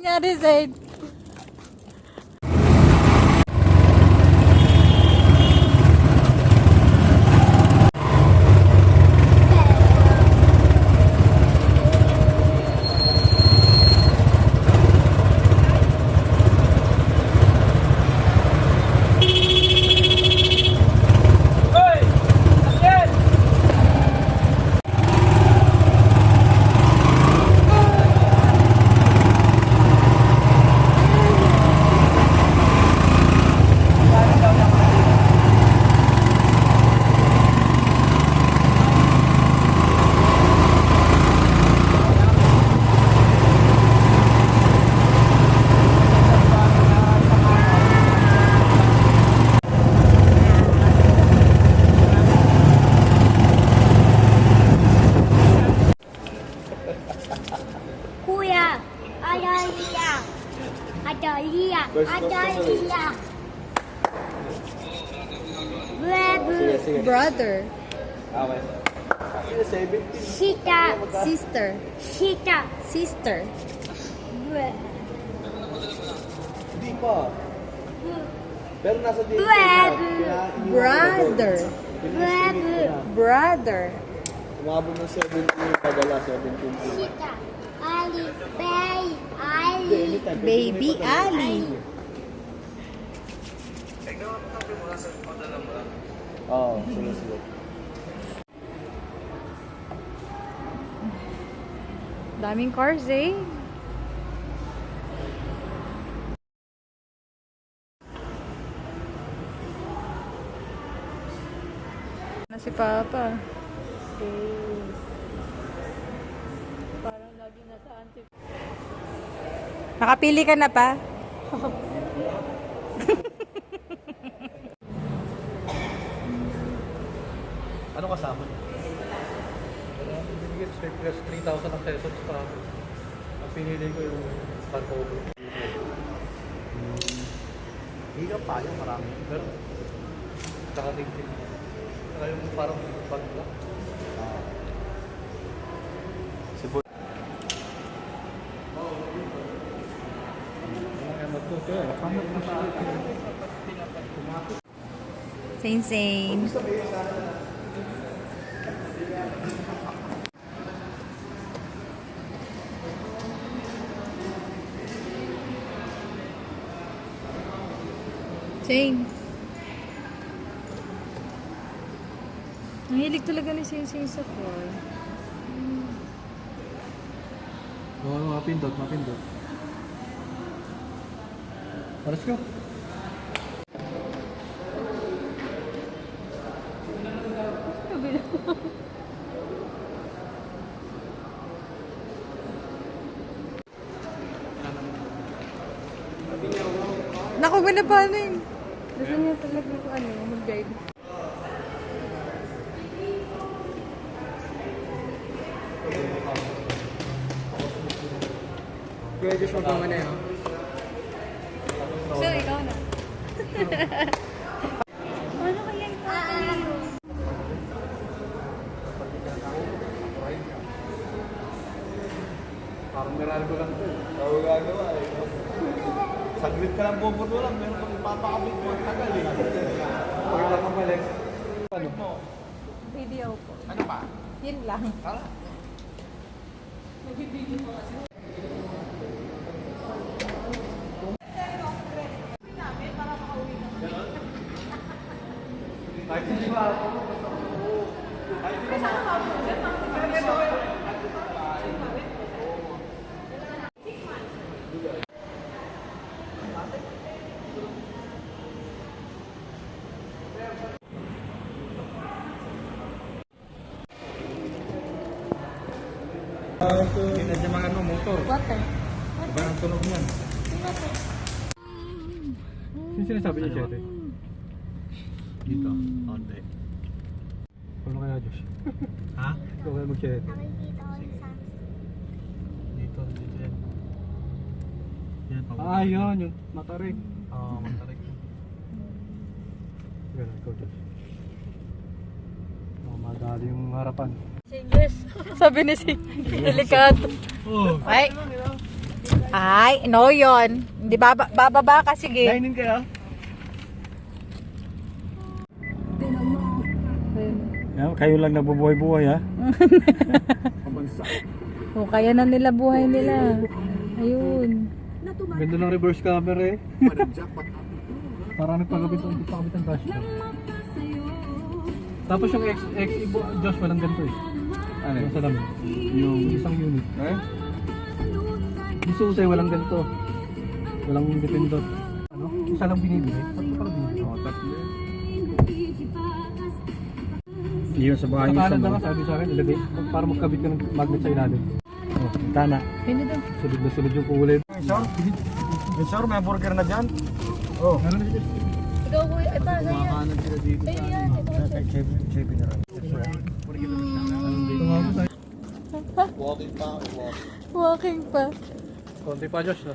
Nangyari, Zaid. Kuya, Adalia, Adalia, Adalia. Brother. Okay. 17. Sita, Sister. Sita, Sister. Hindi pa. Pero nasa dito. Brother. Brother. Umabot ng 17 yung padala, 17. Sita, Ali, Bay, Ali. Baby Ali. Oo, sige. Daming cars eh. Na si Papa. Parang lagi nasa anti. Nakapili ka na pa? Ano kasama niya? Binigyan plus 3,000 ang pesos pa. Ang pinili ko yung Vancouver. Hindi ka pa yung marami. Pero, tsaka tingting. Tsaka yung parang bag lang. Cebu. Same. Same. Ang hilig talaga ni Sing sa car. Oo, mapindot. Let's go. Naku, ba na paano yun? Gusto niya talaga kung mag-guide. Pwede siya pa na yun. So, ikaw na. Ano kaya ito? Parang Meralco lang ito. Oo, gagawa eh. Saglit ka lang pupunto lang, meron pag ipapakabit mo, ang tagal eh. Pagkita kang balik. Video po. Ano pa? Yun lang. Kahit hindi ba ako? Pinadyamangan mo motor. Water. Iba ang tunog niyan. Sino sinasabi niya, Chete? Dito, konti. Ano kaya, Josh? Ha? Ikaw kaya mag-Chete? Dito yan. Yan, Ah, yun. Yung matarik. Oo, matarik. Ganun, ikaw, Josh. Madali yung harapan. English. Sabi ni si Delikado. Oh. Ay. Ay, no yon. Hindi bababa ka, sige. Kainin kaya? Kayo lang nabubuhay-buhay ha? O, kaya na nila buhay nila. Ayun. Ganda ng reverse camera eh. Parang nagpagabit ang dash. Tapos yung XE Josh, walang ganito eh. Ano? Yung sa lamin. Yung isang unit. Eh? Yung susay, walang ganito. Walang dependot. Ano? Isa lang binibili. Oo, tatlo yan. Iyon sa bahay Sa niyo kanan na nga, sabi sa akin, ilagay. Para magkabit ka ng magnet sa ilalim. Oh, tana. Hindi daw. Sunod na sunod yung kulay. Sir, may burger na dyan? Oh. Ano na dito? Ikaw, kuya. Ito, ganyan. Kumakanan sila dito sa Ayan, Chevy na rin. Tumawag tayo. Walking pa. Walking pa. Konti pa Josh, no?